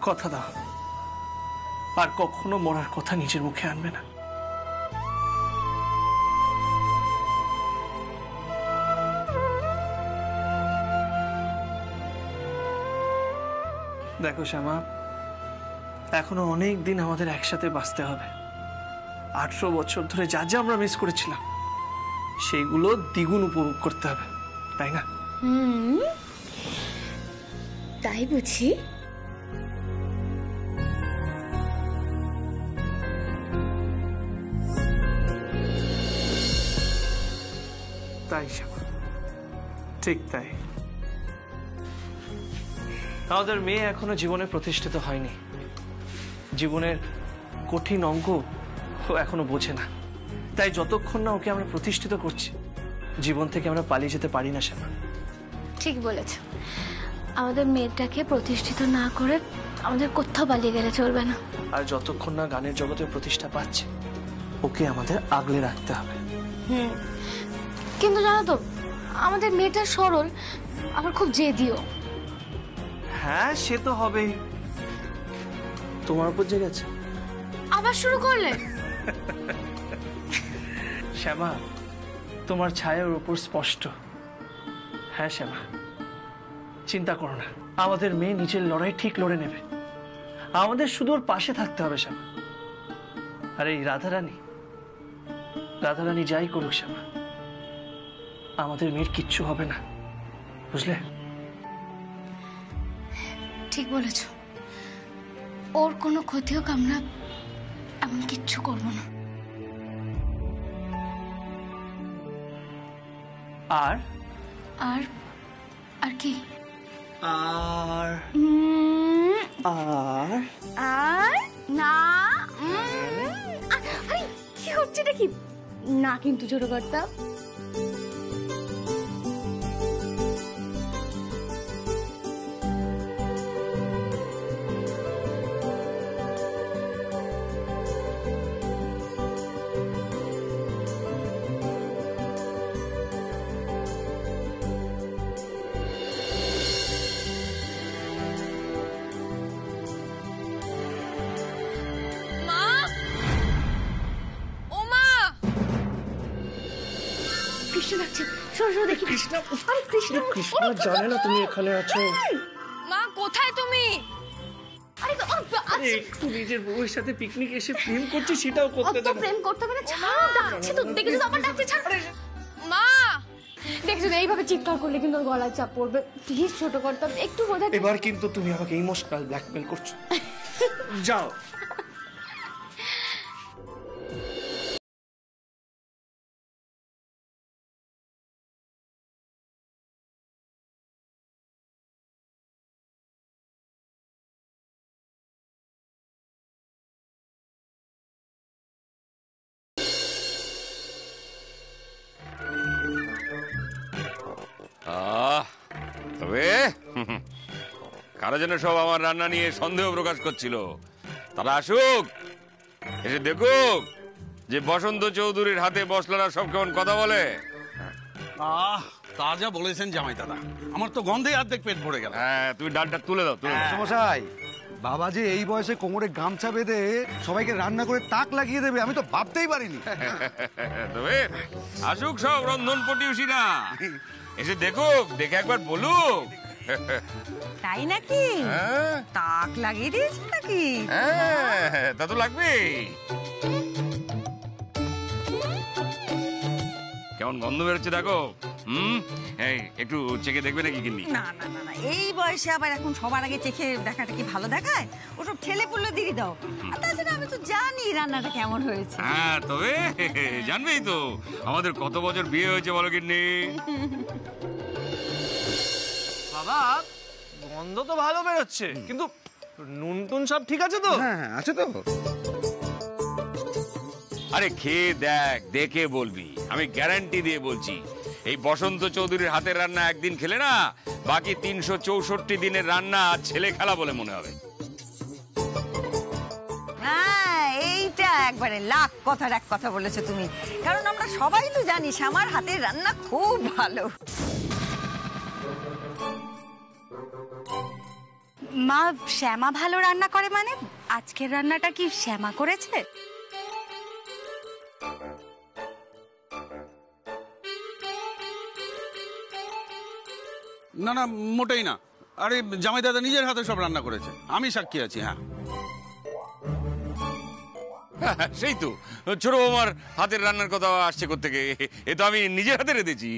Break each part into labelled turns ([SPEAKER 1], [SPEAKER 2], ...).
[SPEAKER 1] কথা দাও আর কখনো মরার কথা নিজের মুখে আনবে না। দেখো শ্যামা, এখনো অনেক দিন আমাদের একসাথে বাঁচতে হবে। 18 বছর ধরে যা যা আমরা মিস করেছিলাম সেইগুলো দ্বিগুণ উপভোগ করতে হবে, তাই না?
[SPEAKER 2] তাই বুঝি?
[SPEAKER 1] তাই শ্যামা, ঠিক তাই। আমাদের মেয়ে এখনো জীবনে প্রতিষ্ঠিত হয়নি। জীবনের কঠিন অঙ্ক ও এখনো বোঝে না। তাই যতক্ষণ না ওকে আমরা প্রতিষ্ঠিত করছি, জীবন থেকে আমরা পালিয়ে যেতে পারি না শ্যামা।
[SPEAKER 2] ঠিক বলেছ। আমাদের মেয়েটাকে প্রতিষ্ঠিত না করে আমাদের কোথাও পালিয়ে গেলে চলবে না।
[SPEAKER 1] আর যতক্ষণ না গানের জগতে প্রতিষ্ঠা পাচ্ছে, ওকে আমাদের আগলে রাখতে হবে।
[SPEAKER 2] কিন্তু জানো তো, আমাদের মেয়েটা সরল, আবার খুব জেদিও।
[SPEAKER 1] হ্যাঁ, সে তো হবেই। তোমার উপর জেগেছে?
[SPEAKER 2] আবার শুরু করলে?
[SPEAKER 1] শ্যামা, তোমার ছায়ার উপর স্পষ্ট। হ্যাঁ শ্যামা, চিন্তা করো না, আমাদের মেয়ে নিজের লড়াই ঠিক লড়ে নেবে। আমাদের শুধু ওর পাশে থাকতে হবে শ্যামা। আর এই রাধারানী যাই করুক শ্যামা, আমাদের মেয়ের কিচ্ছু হবে না, বুঝলে?
[SPEAKER 2] ঠিক বলেছ। ওর কোনো ক্ষতি হোক, আমরা এমন কিচ্ছু করবো না।
[SPEAKER 1] আর
[SPEAKER 2] আর আর কি?
[SPEAKER 1] আর আর
[SPEAKER 2] আর না। আরে কি হচ্ছে এটা? কি না কিন্তু জোরে কর্তা। কৃষ্ণ ডাকছে, সরো সরো দেখি। কৃষ্ণ, আরে কৃষ্ণ,
[SPEAKER 1] কৃষ্ণ জানে না তুমি এখানে আছো।
[SPEAKER 2] মা, কোথায় তুমি?
[SPEAKER 1] আরে একটু নিজের বউয়ের সাথে পিকনিক এসে প্রেম করছি, সেটাও করতে দাও।
[SPEAKER 2] প্রেম করতে হবে না, ছাড়ো। ডাকছে তো, দেখেছো তো আমার ডাকছে, ছাড়ো। মা, দেখছো তো, এইভাবে চিৎকার করলে কিন্তু গলায় চাপ পড়বে। প্লিজ ছোট কর্তা, একটু বোঝা।
[SPEAKER 1] এবার কিন্তু তুমি আমাকে ইমোশনাল ব্ল্যাকমেল করছো। যাও।
[SPEAKER 3] তবে কারা যেন সব আমার রান্না নিয়ে সন্দেহ প্রকাশ করছিল, তারা আসুক, এসে দেখুক যে বসন্ত চৌধুরীর হাতে মশলারা সব কেমন কথা বলে।
[SPEAKER 4] তা যা বলেছেন জামাই দাদা, আমার তো গন্ধে অর্ধেক পেট ভরে গেল।
[SPEAKER 3] হ্যাঁ, তুমি ডালটা তুলে দাও।
[SPEAKER 5] মশাই, বাবা যে এই বয়সে কোমরে গামছা বেঁধে সবাইকে রান্না করে তাক লাগিয়ে দেবে, আমি তো ভাবতেই পারিনি।
[SPEAKER 3] তবে আসুক সব রন্ধন পটিউসিরা, এসে দেখুক, দেখে একবার বলুক।
[SPEAKER 6] তাই নাকি? তাক লাগিয়ে দিয়েছে নাকি?
[SPEAKER 3] হ্যাঁ, তা তো লাগবেই। কেমন গন্ধ বেরোচ্ছে দেখো। এই একটু চেখে দেখবে নাকি কিন্নি?
[SPEAKER 6] না না না না, এই বয়সে আবার এখন সবার আগে চেখে দেখাটা কি ভালো দেখায়? ওসব ঠেলে পুলে দিয়ে দাও। আর তাছাড়া আমি তো জানি রান্নাটা কেমন হয়েছে।
[SPEAKER 3] হ্যাঁ, তবে জানবেই তো আমাদের কত বছর বিয়ে হয়েছে বলো কিন্নি।
[SPEAKER 1] বাবা, গন্ধ তো ভালো বেরোচ্ছে, কিন্তু নুন টুন সব ঠিক আছে তো?
[SPEAKER 5] হ্যাঁ আছে তো।
[SPEAKER 3] আরে খেয়ে দেখ, দেখে বলবি। আমি গ্যারান্টি দিয়ে বলছি, এই বসন্ত চৌধুরীর হাতের রান্না একদিন খেলে না, বাকি 364 দিনের রান্না ছেলে খেলা বলে মনে হবে।
[SPEAKER 6] হ্যাঁ, এইটা একবারে লাখ কথার এক কথা বলেছো তুমি, কারণ আমরা সবাই তো জানি আমার হাতের রান্না খুব ভালো। মা, শ্যামা ভালো রান্না করে মানে আজকের রান্নাটা কি শ্যামা করেছে?
[SPEAKER 4] না না, মোটেই না। আরে জামাই দাদা নিজের হাতে সব রান্না করেছে, আমি সাক্ষী আছি। হ্যাঁ
[SPEAKER 3] সেই তো ছোট বৌমার হাতের রান্নার কথা আসছে কোত্থেকে? এ তো আমি নিজের হাতে রেঁধেছি।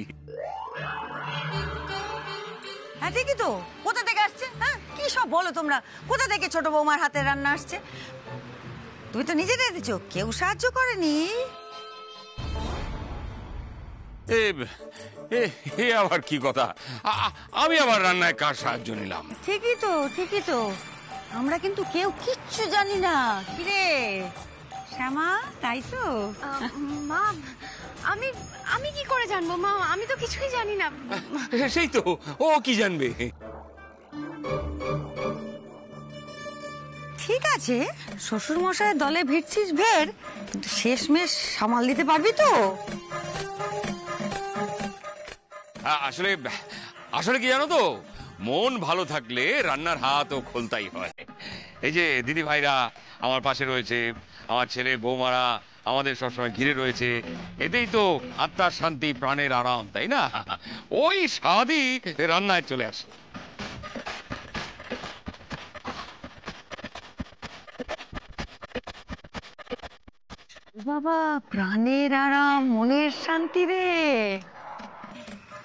[SPEAKER 6] হ্যাঁ ঠিকই তো। কোথা থেকে আসছে? হ্যাঁ কি সব বলো তোমরা? কোথা থেকে ছোট বৌমার হাতের রান্না আসছে? তুমি তো নিজে রেঁধেছো, কেউ সাহায্য করেনি?
[SPEAKER 3] এ আবার কি কথা? আমি আবার রান্নায় কার সাহায্য নিলাম?
[SPEAKER 6] ঠিকই তো, ঠিকই তো। আমরা কিন্তু কেউ কিচ্ছু জানি না। কিরে শ্যামা, তাই তো?
[SPEAKER 2] মা, আমি আমি কি করে জানবো মা? আমি তো কিছুই জানি না।
[SPEAKER 3] সেই তো, ও কি জানবে?
[SPEAKER 6] ঠিক আছে, শ্বশুর মশাইয়ের দলে ভিড়ছিস ভের, কিন্তু শেষমেশ সামাল দিতে পারবি তো?
[SPEAKER 3] আসলে আসলে কি জানো তো, মন ভালো থাকলে রান্নার হাতও খোলতাই হয়। এই যে দিদি ভাইরা আমার পাশে রয়েছে, আমার ছেলে বৌমারা আমাদের সবসময় ঘিরে রয়েছে, এতেই তো আত্মার শান্তি, প্রাণের আরাম, তাই না? ওই স্বাদই রান্নায় চলে আসে।
[SPEAKER 6] বাবা, প্রাণের আরাম, মনের শান্তি রে।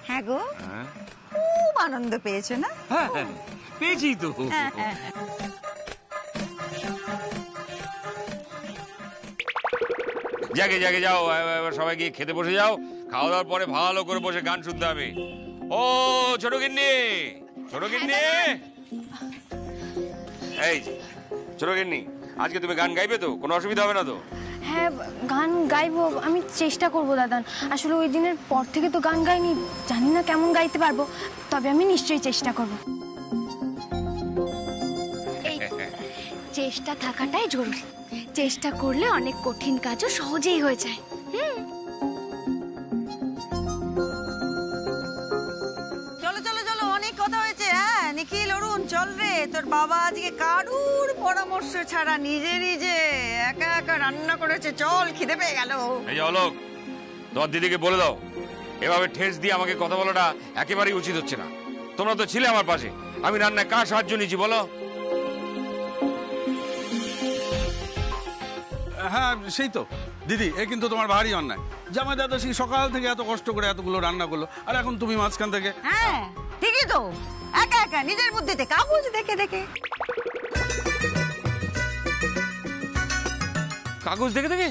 [SPEAKER 6] হ্যাঁ গো, খুব আনন্দ পেয়েছো না?
[SPEAKER 3] হ্যাঁ পেয়েছি তো। জাগে জাগে যাও, এবার সবাই গিয়ে খেতে বসে যাও। খাওয়া দাওয়ার পরে ভালো করে বসে গান শুনতে হবে। ও ছোট গিন্নি, ছোট গিন্নি, এই ছোট গিন্নি, আজকে তুমি গান গাইবে তো? কোনো অসুবিধা হবে না তো?
[SPEAKER 2] হ্যাঁ গান গাইবো, আমি চেষ্টা করবো দাদান। আসলে ওই দিনের পর থেকে তো গান গাইনি, জানি না কেমন গাইতে পারবো, তবে আমি নিশ্চয়ই চেষ্টা করবো। এই চেষ্টা থাকাটাই জরুরি, চেষ্টা করলে অনেক কঠিন কাজও সহজেই হয়ে যায়।
[SPEAKER 6] চলো চলো চলো, অনেক কথা হয়েছে। হ্যাঁ নিখিল, অরুণ, চল রে। তোর বাবা আজকে কারুর পরামর্শ ছাড়া নিজে নিজে একা একা রান্না করেছে। চল, খিদে পেয়ে গেল।
[SPEAKER 3] এই যে অলোক, তোমার দিদিকে বলে দাও, এভাবে ঠেস দিয়ে আমাকে কথা বলাটা একেবারেই উচিত হচ্ছে না। তোমরা তো ছিলে আমার পাশে, আমি রান্নায় কার সাহায্য নিয়েছি বলো?
[SPEAKER 4] হ্যাঁ সেই তো দিদি, এ কিন্তু তোমার ভারী অন্যায়। জামাই দাদা সেই সকাল থেকে এত কষ্ট করে এতগুলো রান্না করলো, আর এখন তুমি মাঝখান থেকে।
[SPEAKER 6] হ্যাঁ ঠিকই তো, একা একা নিজের বুদ্ধিতে, কাগজ দেখে দেখে।
[SPEAKER 3] কাগজ দেখে দেখে?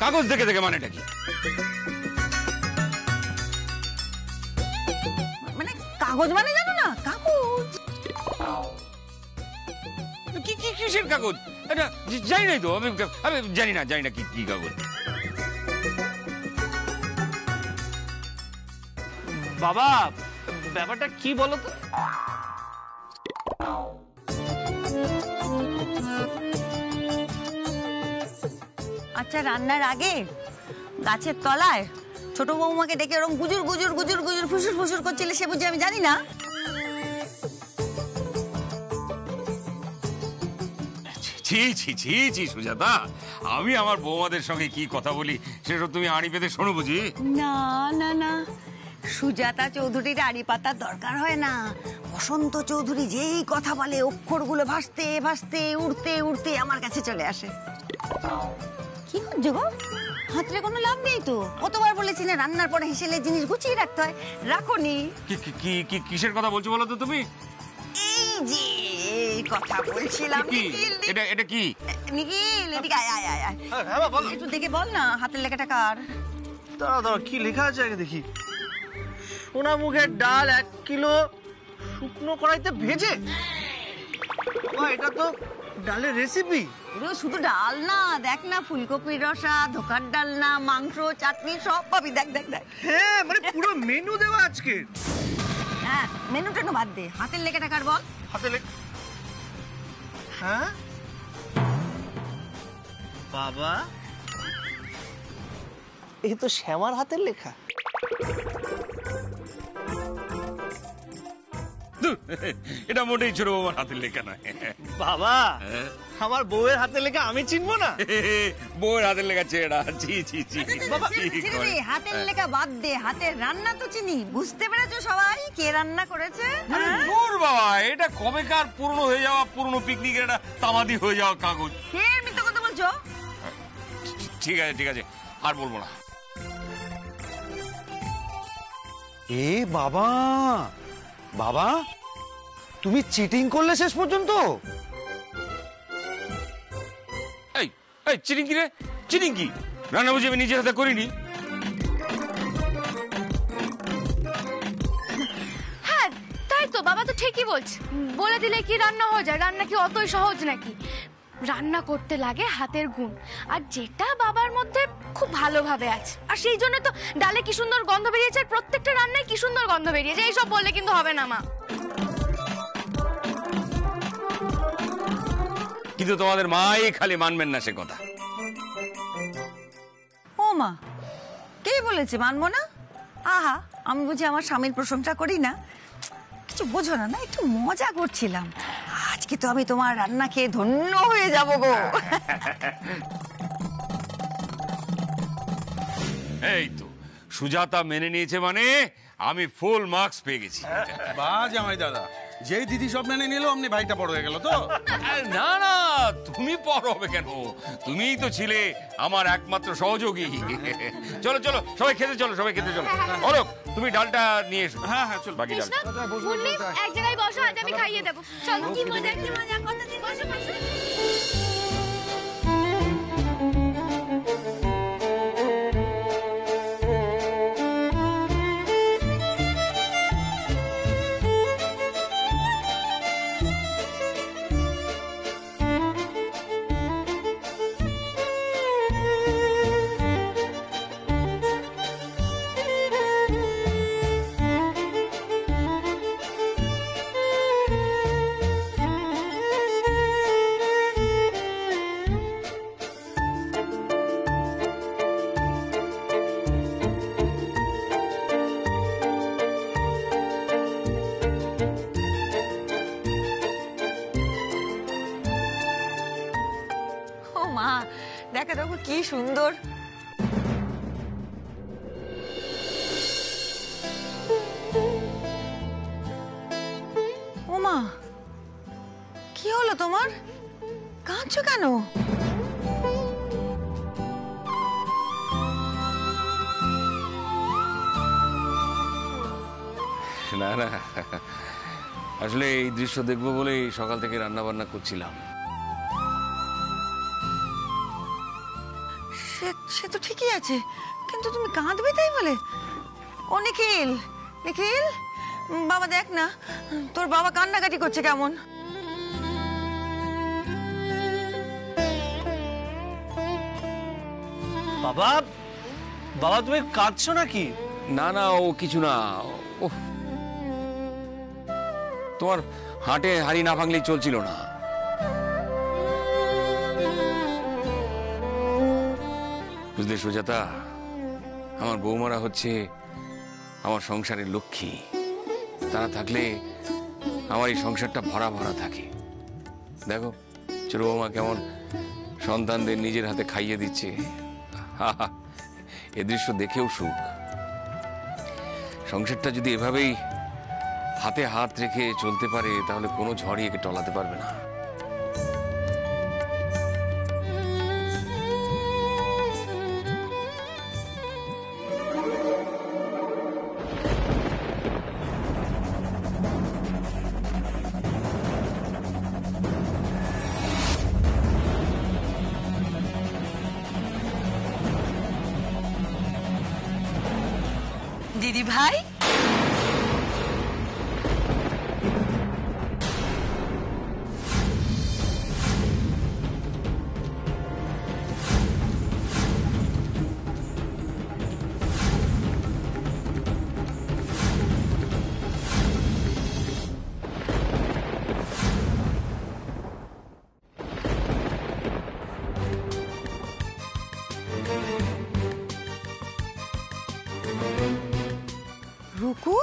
[SPEAKER 3] কাগজ দেখে দেখে মানেটা কি?
[SPEAKER 6] মানে কাগজ মানে জানো না? কাগজ
[SPEAKER 3] কিসের কাগজ? এটা জানি নাই তো, আমি জানি না কি কি কাগজ।
[SPEAKER 1] বাবা, ব্যাপারটা কি বলো তো?
[SPEAKER 6] আচ্ছা, রান্নার আগে গাছের তলায় ছোট বৌমাকে ডেকে ওরকম গুজুর গুজুর গুজুর গুজুর ফুসুর ফুসুর করছিলে, সে বুঝি আমি জানি না?
[SPEAKER 3] ছি ছি ছি ছি সুজাতা, আমি আমার বৌমাদের সঙ্গে কি কথা বলি সেসব তুমি আড়ি পেতে শোনো বুঝি?
[SPEAKER 6] না না না, সুজাতা চৌধুরীর আড়ি পাতার দরকার হয় না। বসন্ত চৌধুরী যেই কথা বলে, অক্ষরগুলো ভাসতে ভাসতে উড়তে উড়তে আমার কাছে চলে আসে। কি করছো গো? হাতরে কোনো লাভ নেই তো। কতবার বলেছি না রান্নার পরে হেসেলে জিনিস গুছিয়ে রাখতে হয়, রাখোনি।
[SPEAKER 3] কিসের কথা বলছো বলো তো তুমি?
[SPEAKER 6] এই যে কথা বলছিলাম।
[SPEAKER 3] এটা কি?
[SPEAKER 6] নিখিল, এদিকে আয় আয় আয় আয়।
[SPEAKER 1] হ্যাঁ বল।
[SPEAKER 6] একটু দেখে বল না হাতের লেখাটা কার?
[SPEAKER 1] দাঁড়া, কি লেখা আছে আগে দেখি। সোনা মুগের ডাল 1 কিলো শুকনো কড়াইতে ভেজে। বাবা, এটা তো ডালের রেসিপি।
[SPEAKER 6] শুধু ডাল না, দেখ না, ফুলকপির রসা, ধোকার ডাল না, মাংস, চাটনি সব পাবি। দেখ দেখ দেখ।
[SPEAKER 1] হ্যাঁ, মানে পুরো মেনু দেওয়া আজকে।
[SPEAKER 6] হ্যাঁ, মেনু টেনু বাদ দে, হাতের লেখাটা কার বল?
[SPEAKER 1] হাতে লেখা? হ্যাঁ বাবা, এই তো শ্যামার হাতের লেখা।
[SPEAKER 3] ধুর, এটা মোটেই ছোট বৌমার হাতের লেখা নয়।
[SPEAKER 1] বাবা, আমার বউয়ের হাতে লেখা আমি চিনবো না?
[SPEAKER 3] বউয়ের হাতের লেখা ছেড়া, জি জি জি।
[SPEAKER 6] ছেড়ে দে, হাতের লেখা বাদ দে, হাতের রান্না তো চিনি। বুঝতে পেরেছো সবাই কে রান্না করেছে?
[SPEAKER 3] আরে দূর বাবা, এটা কবেকার পুরনো হয়ে যাওয়া, পুরনো পিকনিকের একটা তামাদি হয়ে যাওয়া কাগজ।
[SPEAKER 6] ফের মিথ্যে কথা বলছো?
[SPEAKER 3] ঠিক আছে ঠিক আছে, আর বলবো না।
[SPEAKER 5] এ বাবা, বাবা তুমি চিটিং করলে শেষ পর্যন্ত?
[SPEAKER 3] এই এই চিটিং কি রে? চিটিং কি? রান্না বুঝি আমি নিজের হাতে করিনি?
[SPEAKER 2] হ্যাঁ তাই তো, বাবা তো ঠিকই বলছে। বলে দিলে কি রান্না হয়ে যায়? রান্না কি অতই সহজ নাকি? রান্না করতে লাগে হাতের গুণ, আর যেটা বাবার মধ্যে খুব ভালোভাবে আছে। আর সেই জন্য তো ডালে কি সুন্দর গন্ধ বেরিয়েছে, আর প্রত্যেকটা রান্নায় কি সুন্দর গন্ধ বেরিয়েছে। এইসব বললে কিন্তু হবে না মা।
[SPEAKER 3] কিন্তু তোমাদের মাই খালি মানবেন না সে কথা।
[SPEAKER 6] ও মা, কে বলেছে মানবো না? আহা, আমি বুঝি আমার স্বামীর প্রশংসা করি না? কিছু বোঝো না, না একটু মজা করছিলাম। আজকে তো আমি তোমার রান্না খেয়ে ধন্য হয়ে যাব গো।
[SPEAKER 3] এই তো সুজাতা মেনে নিয়েছে, মানে আমি ফুল মার্কস পেয়ে গেছি।
[SPEAKER 4] বাহ জামাই দাদা, যেই দিদি সব মেনে নিল অমনি ভাইটা বড় হয়ে গেল তো।
[SPEAKER 3] না না, তুমি পর হবে কেন? তুমিই তো ছিলে আমার একমাত্র সহযোগী। চলো চলো সবাই খেতে চলো, সবাই খেতে চলো। অলোক তুমি ডালটা নিয়ে এসো।
[SPEAKER 4] হ্যাঁ হ্যাঁ চল।
[SPEAKER 3] বাকি ডাল
[SPEAKER 2] মুন্নি, এক জায়গায় বসো, আজ আমি খাইয়ে দেবো। চলো। কি মজা, কি মজা, কতদিন বসো বসো।
[SPEAKER 6] ও মা, দেখো দেখো কি সুন্দর। ও মা, কি হলো তোমার? কাঁদছো কেন?
[SPEAKER 3] না না, আসলে এই দৃশ্য দেখবো বলেই সকাল থেকে রান্না বান্না করছিলাম।
[SPEAKER 6] সে তো ঠিকই আছে, কিন্তু তুমি কাঁদবে তাই বলে? ও নিখিল, নিখিল বাবা দেখ না, তোর বাবা কান্নাকাটি করছে কেমন।
[SPEAKER 1] বাবা, বাবা তুমি কাঁদছো নাকি?
[SPEAKER 3] না না, ও কিছু না। ও তোমার হাটে হাড়ি না ভাঙলেই চলছিল না। বুঝলে সুজাতা, আমার বৌমারা হচ্ছে আমার সংসারের লক্ষ্মী। তারা থাকলে আমার এই সংসারটা ভরা ভরা থাকে। দেখো ছোট বৌমা কেমন সন্তানদের নিজের হাতে খাইয়ে দিচ্ছে। এ দৃশ্য দেখেও সুখ। সংসারটা যদি এভাবেই হাতে হাত রেখে চলতে পারে, তাহলে কোনো ঝড়ই একে টলাতে পারবে না।
[SPEAKER 6] দিদি ভাই, রুকু,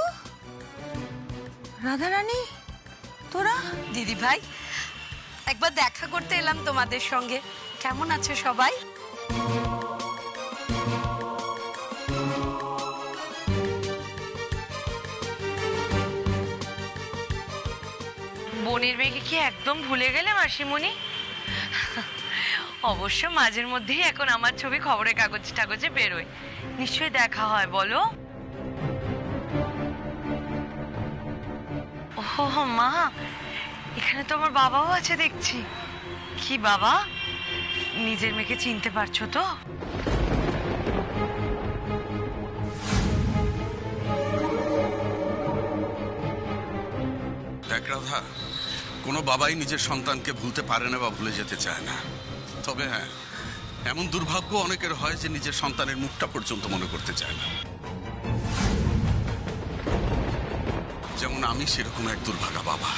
[SPEAKER 6] রাধারানী।
[SPEAKER 7] দিদি ভাই, একবার দেখা করতে এলাম তোমাদের সঙ্গে। কেমন আছো সবাই?
[SPEAKER 8] বোনের মেয়েকে কি একদম ভুলে গেলে মাসিমণি? অবশ্য মাঝের মধ্যেই এখন আমার ছবি খবরের কাগজে বেরোয়, নিশ্চয়ই দেখা হয় বলো? ও মা, এখানে তো আমার বাবাও আছে দেখছি। কি বাবা, নিজের মেয়েকে চিনতে পারছো তো?
[SPEAKER 4] দেখ রাধা, কোনো বাবাই নিজের সন্তানকে ভুলতে পারে না বা ভুলে যেতে চায় না। তবে হ্যাঁ, এমন দুর্ভাগ্য অনেকের হয় যে নিজের সন্তানের মুখটা পর্যন্ত মনে করতে চায় না। যেমন আমি সেরকম এক দুর্ভাগা বাবা।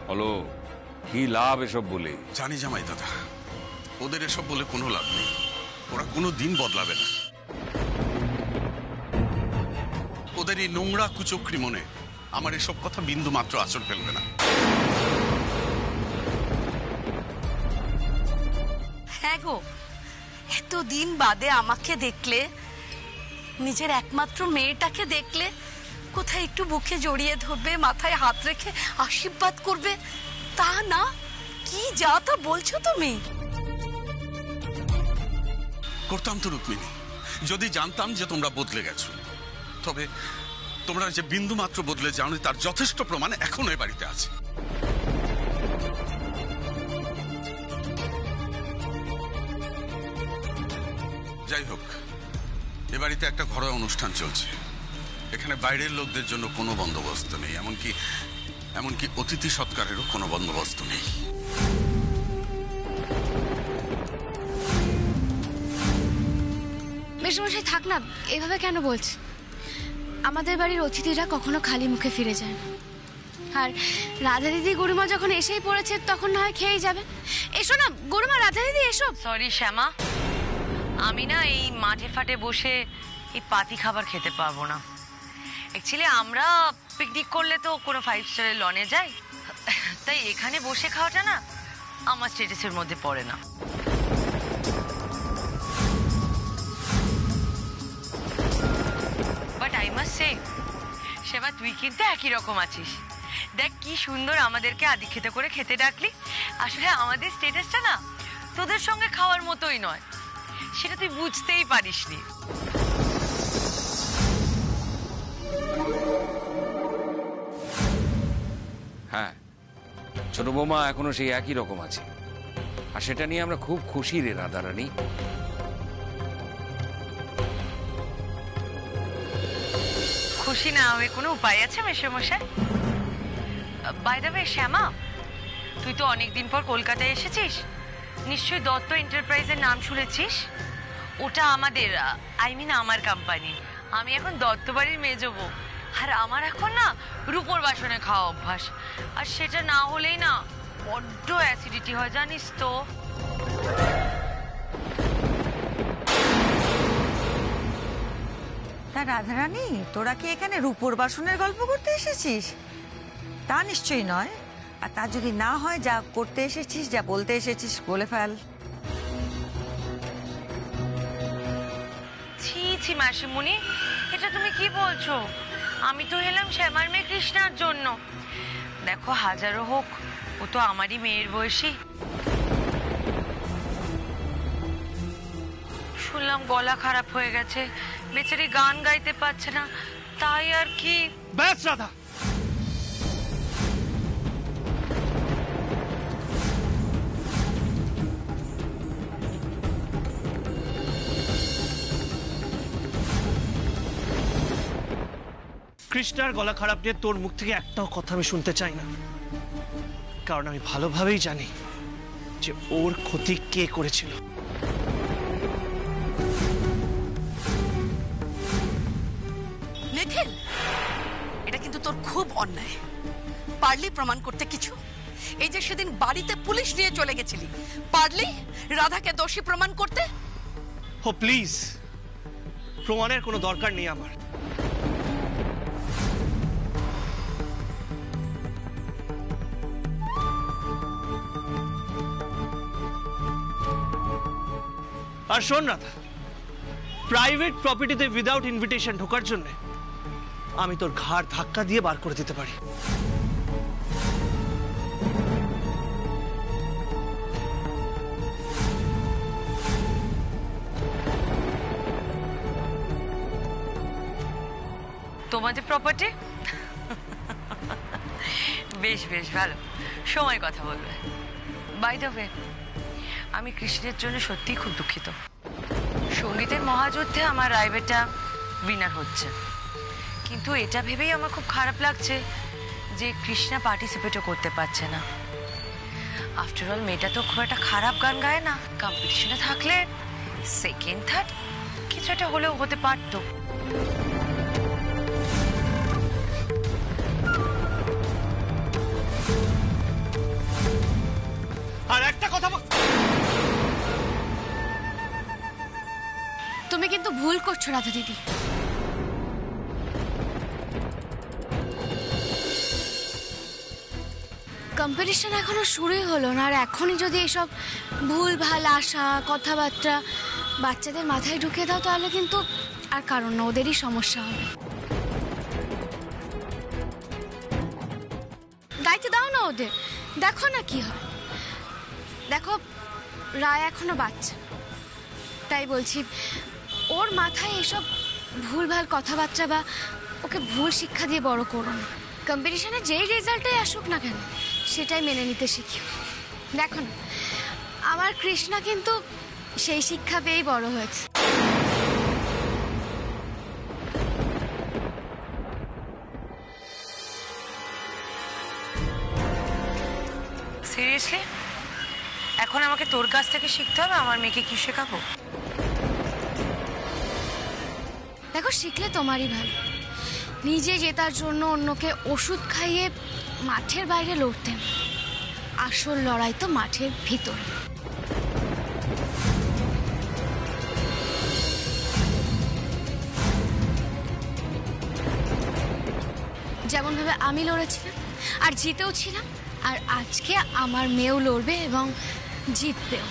[SPEAKER 3] হলো কি লাভ এসব বলে?
[SPEAKER 4] জানি জামাই দাদা, ওদের এসব বলে কোনো লাভ নেই। ওরা কোনো দিন বদলাবে না। ওদের এই নোংরা কুচক্রি মনে আমার এসব কথা বিন্দু মাত্র আঁচড় ফেলবে না।
[SPEAKER 7] হ্যাঁ গো, এতদিন বাদে আমাকে দেখলে, নিজের একমাত্র মেয়েটাকে দেখলে কোথায় একটু বুকে জড়িয়ে ধরবে, মাথায় হাত রেখে আশীর্বাদ করবে, তা না, কি যা তা বলছো তুমি।
[SPEAKER 4] করতাম তো রুক্মিণী, যদি জানতাম যে তোমরা বদলে গেছো। তবে তোমরা যে বিন্দু মাত্র বদলে যাওনি তার যথেষ্ট প্রমাণ এখনো এ বাড়িতে আছে। যাই হোক, এ বাড়িতে একটা ঘরোয়া অনুষ্ঠান চলছে। এখানে বাইরের লোকদের জন্য কোনো বন্দোবস্ত নেই, এমনকি অতিথি সৎকারেরও কোনো বন্দোবস্ত নেই।
[SPEAKER 2] মেশমশাই থাক না, এভাবে কেন বলছি? আমাদের বাড়ির অতিথিরা কখনো খালি মুখে ফিরে যায় না। আর রাধা দিদি গরুমা যখন এসেই পড়েছে তখন না হয় খেয়েই যাবে। এসো না গরুমা, রাধা দিদি এসো।
[SPEAKER 8] সরি শ্যামা, আমি না এই মাঠে ফাটে বসে এই পাতি খাবার খেতে পারবো না। অ্যাকচুয়ালি আমরা পিকনিক করলে তো কোনো 5 স্টারের লনে যাই, তাই এখানে বসে খাওয়াটা না আমার স্ট্যাটাসের মধ্যে পড়ে না। বাট আই মাস্ট সে, শ্যামা তুই কিন্তু একই রকম আছিস। দেখ কি সুন্দর আমাদেরকে আদিক্ষেতা করে খেতে ডাকলি। আসলে আমাদের স্ট্যাটাসটা না তোদের সঙ্গে খাওয়ার মতোই নয়, সেটা তুই বুঝতেই পারিসনি।
[SPEAKER 3] হ্যাঁ, ছোট বৌমা এখনো সেই একই রকম আছে, আর সেটা নিয়ে আমরা খুব খুশি রে রাধারানী।
[SPEAKER 8] খুশি না হয়ে কোনো উপায় আছে মেশমশাই? বাই দ্য ওয়ে শ্যামা, তুই তো অনেকদিন পর কলকাতায় এসেছিস, নিশ্চয়ই দত্ত এন্টারপ্রাইজের নাম শুনেছিস। ওটা আমাদের, আমার কোম্পানি। আমি এখন দত্ত বাড়ির মেজো বউ, আর আমার এখন না রূপোর বাসনে খাওয়া অভ্যাস, আর সেটা না হলেই না বড্ড অ্যাসিডিটি হয় জানিস তো।
[SPEAKER 6] তা রাধারানী, তোরা কি এখানে রূপোর বাসনের গল্প করতে এসেছিস? তা নিশ্চয়ই নয়। আর তা যদি না হয়, যা করতে এসেছিস, যা বলতে এসেছিস বলে ফেল।
[SPEAKER 8] ছি ছি মাসিমণি, এটা তুমি কি বলছো? আমি তো এলাম শ্যামার মেয়ে কৃষ্ণার জন্য। দেখো হাজারো হোক, ও তো আমারই মেয়ের বয়সী। শুনলাম গলা খারাপ হয়ে গেছে, বেচারি গান গাইতে পারছে না, তাই আর কি।
[SPEAKER 1] ব্যাস রাধা, কৃষ্ণার গলা খারাপ নিয়ে তোর মুখ থেকে একটাও কথা আমি শুনতে চাই না, কারণ আমি ভালোভাবেই জানি যে ওর ক্ষতি কে করেছিল।
[SPEAKER 7] নিখিল, এটা কিন্তু তোর খুব অন্যায়। পারলি প্রমাণ করতে কিছু? এই যে সেদিন বাড়িতে পুলিশ নিয়ে চলে গেছিলি, পারলি রাধাকে দোষী প্রমাণ করতে?
[SPEAKER 1] ও প্লিজ, প্রমাণের কোনো দরকার নেই আমার। আর শোন রাধা, প্রাইভেট প্রপার্টিতে উইদাউট ইনভিটেশন ঢোকার জন্য আমি তোর ঘাড় ধাক্কা দিয়ে বার করে দিতে পারি।
[SPEAKER 8] তোমাদের প্রপার্টি? বেশ বেশ ভালো, সময় কথা বলবে। বাই দ্য ওয়ে, আমি কৃষ্ণের জন্য সত্যিই খুব দুঃখিত। সঙ্গীতের মহাযুদ্ধে আমার রাইবেটা উইনার হচ্ছে, কিন্তু এটা ভেবেই আমার খুব খারাপ লাগছে যে কৃষ্ণা পার্টিসিপেটও করতে পারছে না। আফটার অল মেয়েটা তো খুব একটা খারাপ গান গায় না। কম্পিটিশনে থাকলে সেকেন্ড থার্ড কিছু একটা হলেও হতে পারতো।
[SPEAKER 1] আর একটা কথা
[SPEAKER 2] তুমি কিন্তু ভুল করছো রাধা দিদি। কম্পিটিশন এখনো শুরুই হলো না, আর এখনই যদি এসব ভুল ভাল আশা কথাবার্তা বাচ্চাদের মাথায় ঢুকিয়ে দাও তাহলে কিন্তু আর কারণ না, ওদেরই সমস্যা হবে। দায়িত্ব দাও না ওদের, দেখো না কি হয়। দেখো রায় এখনো বাচ্চা, তাই বলছি ওর মাথায় এসব ভুলভাল কথাবার্তা বা ওকে ভুল শিক্ষা দিয়ে বড় করো না। কম্পিটিশনে যেই রেজাল্টটাই আসুক না কেন সেটাই মেনে নিতে শিখি। দেখো না আমার কৃষ্ণা কিন্তু সেই শিক্ষা পেয়েই বড় হয়েছে।
[SPEAKER 8] সিরিয়াসলি এখন আমাকে তোর কাছ থেকে শিখতে হবে আমার মেয়েকে কি শেখাবো?
[SPEAKER 2] দেখো শিখলে তোমারই ভালো। নিজে জেতার জন্য অন্যকে ওষুধ খাইয়ে মাঠের বাইরে লড়তেন, আসল লড়াই তো মাঠের ভিতরে। যেমন ভাবে আমি লড়েছিলাম আর জিতেও ছিলাম, আর আজকে আমার মেয়েও লড়বে এবং জিতবেও।